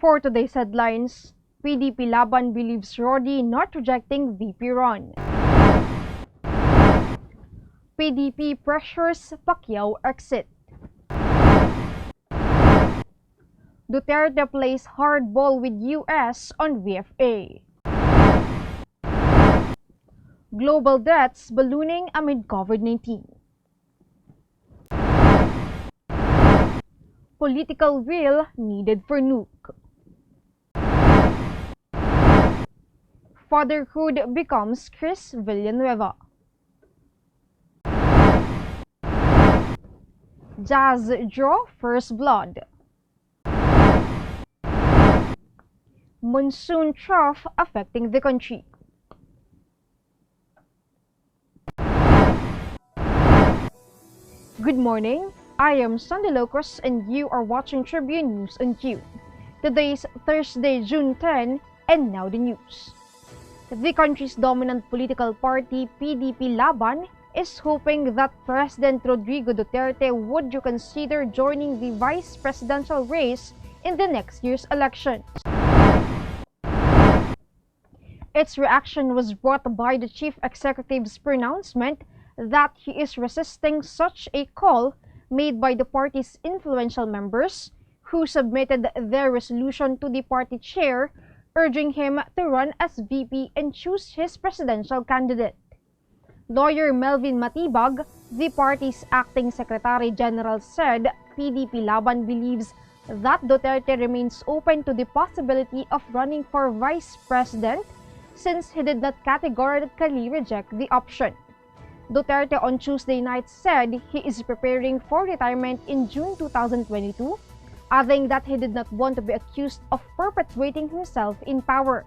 For today's headlines, PDP-Laban believes Rody not rejecting VP run. PDP pressures Pacquiao exit. Duterte plays hardball with US on VFA. Global deaths ballooning amid COVID-19. Political will needed for nuke. Fatherhood becomes Cris Villanueva. Jazz draw first blood. Monsoon trough affecting the country. Good morning, I am Sandy Locos and you are watching Tribune News on Q. Today is Thursday, June 10, and now the news. The country's dominant political party, PDP-Laban, is hoping that President Rodrigo Duterte would reconsider joining the vice presidential race in the next year's elections. Its reaction was brought by the chief executive's pronouncement that he is resisting such a call made by the party's influential members, who submitted their resolution to the party chair, urging him to run as VP and choose his presidential candidate. Lawyer Melvin Matibag, the party's acting Secretary General, said PDP-Laban believes that Duterte remains open to the possibility of running for vice president since he did not categorically reject the option. Duterte on Tuesday night said he is preparing for retirement in June 2022, adding that he did not want to be accused of perpetuating himself in power.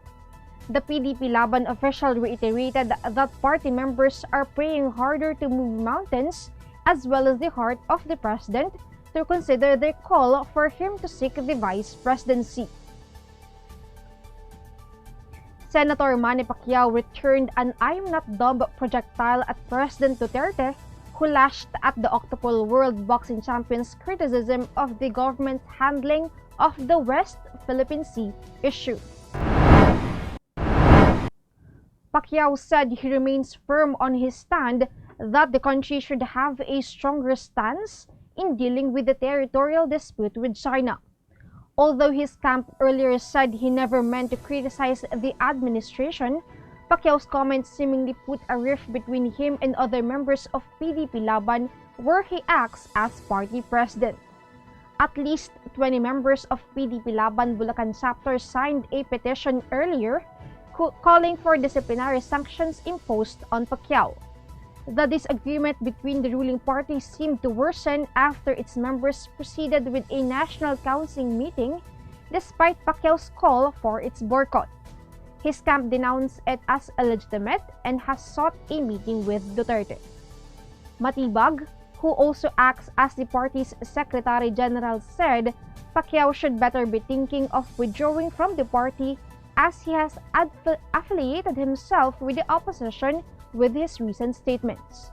The PDP-Laban official reiterated that party members are praying harder to move mountains, as well as the heart of the president, to consider their call for him to seek the vice presidency. Senator Manny Pacquiao returned an "I'm not dumb" projectile at President Duterte, who lashed at the octuple world boxing champion's criticism of the government's handling of the West Philippine Sea issue. Pacquiao said he remains firm on his stand that the country should have a stronger stance in dealing with the territorial dispute with China. Although his camp earlier said he never meant to criticize the administration, Pacquiao's comments seemingly put a rift between him and other members of PDP-Laban, where he acts as party president. At least 20 members of PDP-Laban Bulacan chapter signed a petition earlier calling for disciplinary sanctions imposed on Pacquiao. The disagreement between the ruling party seemed to worsen after its members proceeded with a national council meeting despite Pacquiao's call for its boycott. His camp denounced it as illegitimate and has sought a meeting with Duterte. Matibag, who also acts as the party's Secretary General, said Pacquiao should better be thinking of withdrawing from the party as he has affiliated himself with the opposition with his recent statements.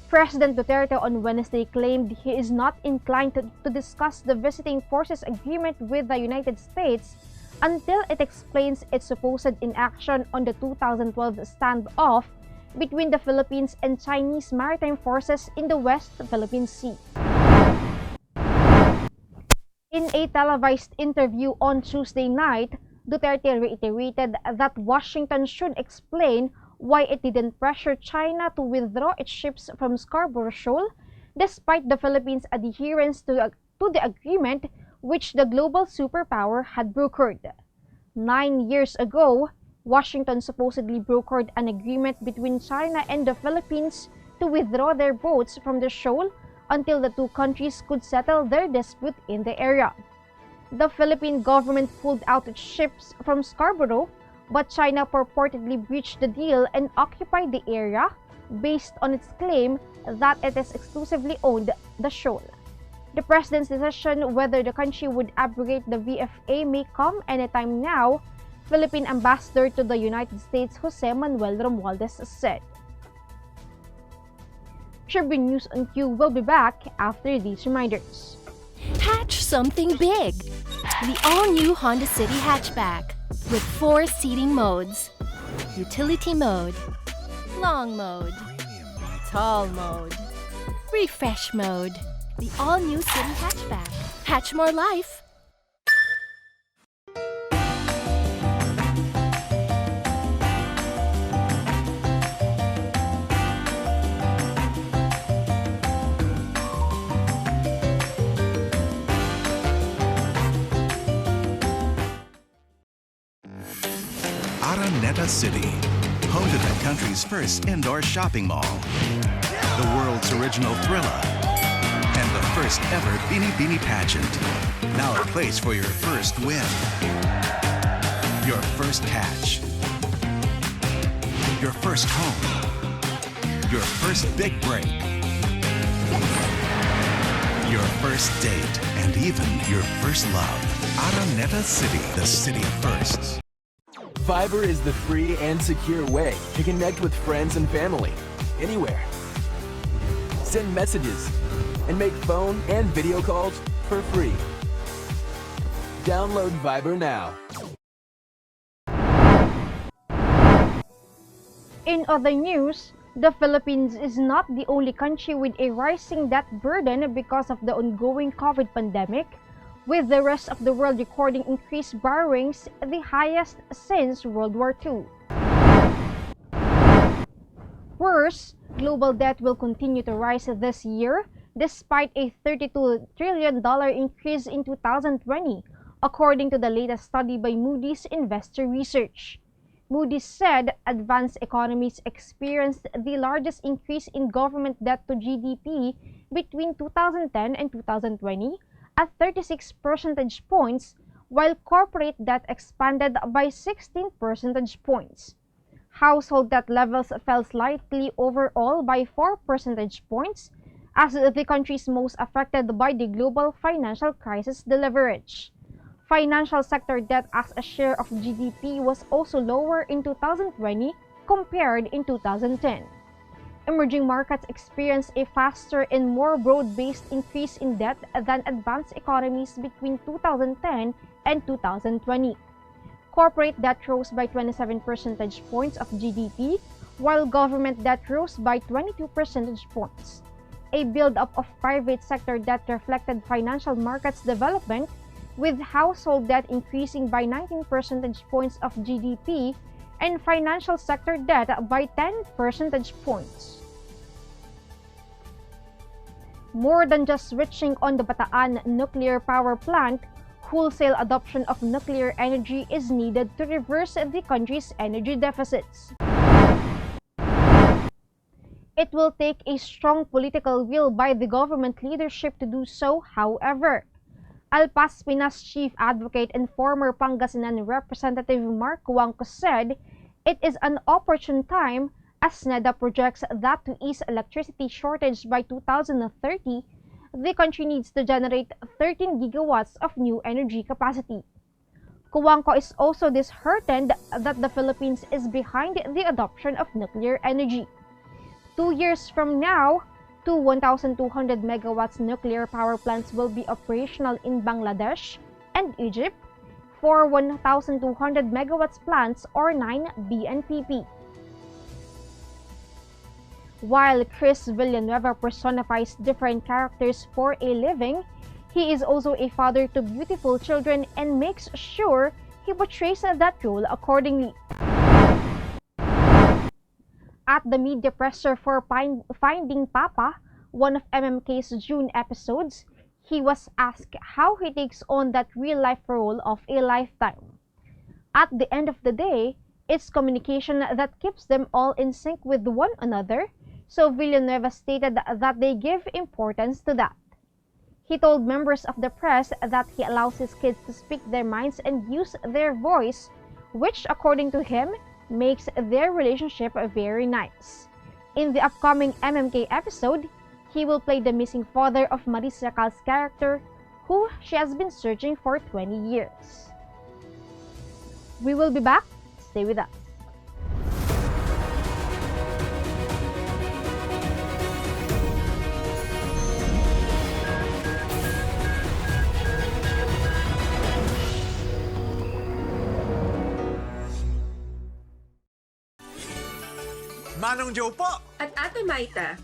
President Duterte on Wednesday claimed he is not inclined to discuss the visiting forces agreement with the United States until it explains its supposed inaction on the 2012 standoff between the Philippines and Chinese maritime forces in the West Philippine Sea. In a televised interview on Tuesday night, Duterte reiterated that Washington should explain why it didn't pressure China to withdraw its ships from Scarborough Shoal, despite the Philippines' adherence to the agreement which the global superpower had brokered. 9 years ago, Washington supposedly brokered an agreement between China and the Philippines to withdraw their boats from the shoal until the two countries could settle their dispute in the area. The Philippine government pulled out its ships from Scarborough, but China purportedly breached the deal and occupied the area based on its claim that it is exclusively owned the shoal. The president's decision whether the country would abrogate the VFA may come anytime now, Philippine Ambassador to the United States Jose Manuel Romualdez said. Tribune News on Q will be back after these reminders. Catch something big! The all-new Honda City hatchback with 4 seating modes. Utility mode, long mode, tall mode, refresh mode. The all-new City hatchback. Hatch more life! Araneta City, home to the country's first indoor shopping mall, the world's original Thrilla, and the first ever Bini Bini pageant. Now a place for your first win, your first hatch, your first home, your first big break, your first date, and even your first love. Araneta City, the city of firsts. Viber is the free and secure way to connect with friends and family, anywhere. Send messages and make phone and video calls for free. Download Viber now. In other news, the Philippines is not the only country with a rising debt burden because of the ongoing COVID pandemic, with the rest of the world recording increased borrowings, the highest since World War II. Worse, global debt will continue to rise this year, despite a $32 trillion increase in 2020, according to the latest study by Moody's Investor Research. Moody's said advanced economies experienced the largest increase in government debt to GDP between 2010 and 2020, at 36 percentage points, while corporate debt expanded by 16 percentage points. Household debt levels fell slightly overall by 4 percentage points, as the countries most affected by the global financial crisis deleverage. Financial sector debt as a share of GDP was also lower in 2020 compared in 2010. Emerging markets experienced a faster and more broad-based increase in debt than advanced economies between 2010 and 2020. Corporate debt rose by 27 percentage points of GDP, while government debt rose by 22 percentage points. A build-up of private sector debt reflected financial markets development, with household debt increasing by 19 percentage points of GDP and financial sector debt by 10 percentage points. More than just switching on the Bataan nuclear power plant, wholesale adoption of nuclear energy is needed to reverse the country's energy deficits. It will take a strong political will by the government leadership to do so, however. Alpas Pinas chief advocate and former Pangasinan Representative Mark Cuangco said it is an opportune time as NEDA projects that to ease electricity shortage by 2030, the country needs to generate 13 gigawatts of new energy capacity. Cuangco is also disheartened that the Philippines is behind the adoption of nuclear energy. 2 years from now, 1,200 megawatts nuclear power plants will be operational in Bangladesh and Egypt for 1,200 megawatts plants or 9 BNPP. While Cris Villanueva personifies different characters for a living, he is also a father to beautiful children and makes sure he portrays that role accordingly. At the media presser for Finding Papa, one of MMK's June episodes, he was asked how he takes on that real-life role of a lifetime. At the end of the day, it's communication that keeps them all in sync with one another, so Villanueva stated that they give importance to that. He told members of the press that he allows his kids to speak their minds and use their voice, which, according to him, makes their relationship very nice. In the upcoming MMK episode, he will play the missing father of Marisa Cal's character, who she has been searching for 20 years. We will be back. Stay with us. Manong Joe po! At Ate Maita.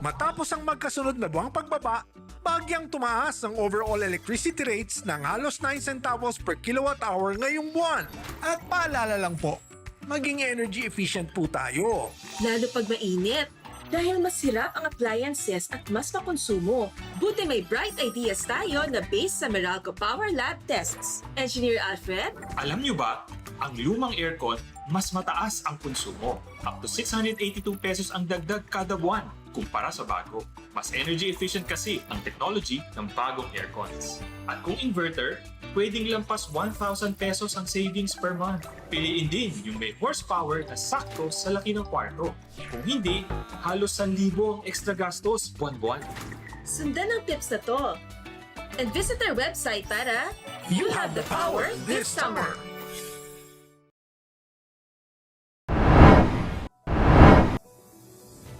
Matapos ang magkasunod na buwang pagbaba, bagyang tumaas ang overall electricity rates ng halos 9 centavos per kilowatt hour ngayong buwan. At paalala lang po, maging energy efficient po tayo. Lalo pag mainit. Dahil mas hirap ang appliances at mas makonsumo. Buti may bright ideas tayo na based sa Meralco Power Lab tests. Engineer Alfred? Alam nyo ba, ang lumang aircon, mas mataas ang konsumo. Up to 682 pesos ang dagdag kada buwan kumpara sa bago. Mas energy efficient kasi ang technology ng bagong aircons. At kung inverter, pwedeng lampas 1,000 pesos ang savings per month. Piliin din yung may horsepower na sakto sa laki ng kwarto. Kung hindi, halos 1,000 ang extra gastos buwan-buwan. Sundan ang tips na to. And visit our website para you have the power this summer.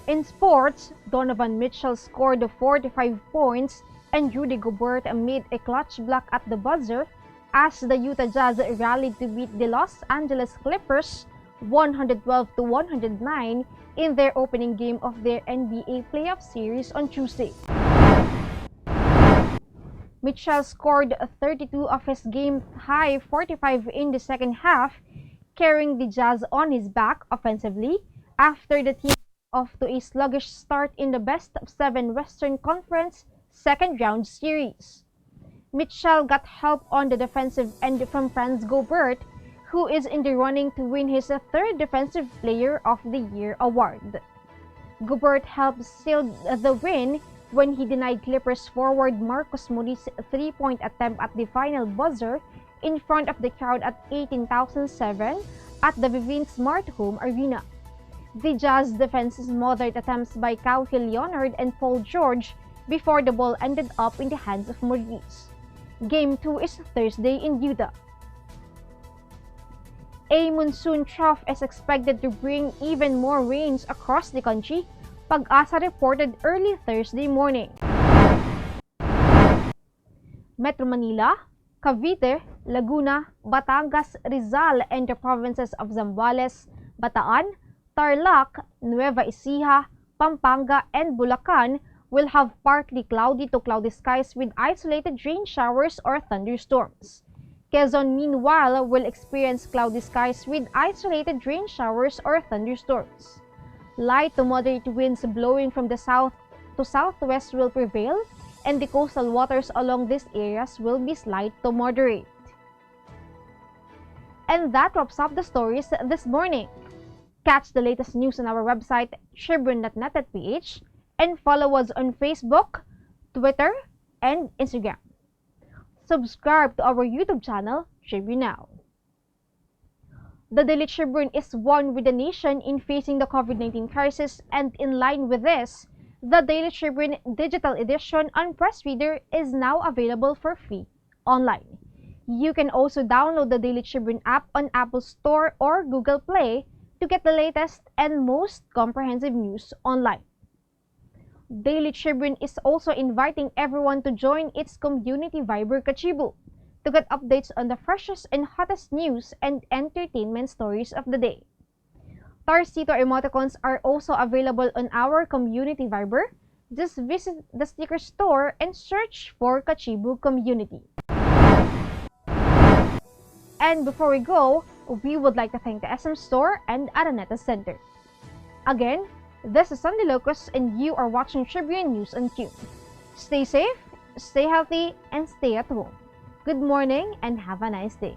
In sports, Donovan Mitchell scored 45 points and Rudy Gobert made a clutch block at the buzzer as the Utah Jazz rallied to beat the Los Angeles Clippers 112-109 in their opening game of their NBA playoff series on Tuesday. Mitchell scored 32 of his game-high 45 in the second half, carrying the Jazz on his back offensively after the team off to a sluggish start in the best-of-7 Western Conference second-round series. Mitchell got help on the defensive end from Franz Gobert, who is in the running to win his third Defensive Player of the Year award. Gobert helped seal the win when he denied Clippers forward Marcus Morris' three-point attempt at the final buzzer in front of the crowd at 18,007 at the Vivint Smart Home Arena. The Jazz defense smothered attempts by Kawhi Leonard and Paul George before the ball ended up in the hands of Maurice. Game 2 is Thursday in Utah. A monsoon trough is expected to bring even more rains across the country, Pag-asa reported early Thursday morning. Metro Manila, Cavite, Laguna, Batangas, Rizal, and the provinces of Zambales, Bataan, Tarlac, Nueva Ecija, Pampanga, and Bulacan will have partly cloudy to cloudy skies with isolated rain showers or thunderstorms. Quezon, meanwhile, will experience cloudy skies with isolated rain showers or thunderstorms. Light to moderate winds blowing from the south to southwest will prevail, and the coastal waters along these areas will be slight to moderate. And that wraps up the stories this morning. Catch the latest news on our website, tribune.net.ph, and follow us on Facebook, Twitter, and Instagram. Subscribe to our YouTube channel, Tribune Now. The Daily Tribune is one with the nation in facing the COVID-19 crisis, and in line with this, the Daily Tribune digital edition on Press Reader is now available for free online. You can also download the Daily Tribune app on Apple Store or Google Play to get the latest and most comprehensive news online. Daily Tribune is also inviting everyone to join its community Viber Kachibu to get updates on the freshest and hottest news and entertainment stories of the day. Tarcito emoticons are also available on our community Viber. Just visit the sticker store and search for Kachibu Community. And before we go, we would like to thank the SM Store and Araneta Center. Again, this is Sunday Locust and you are watching Tribune News on Tune. Stay safe, stay healthy, and stay at home. Good morning and have a nice day.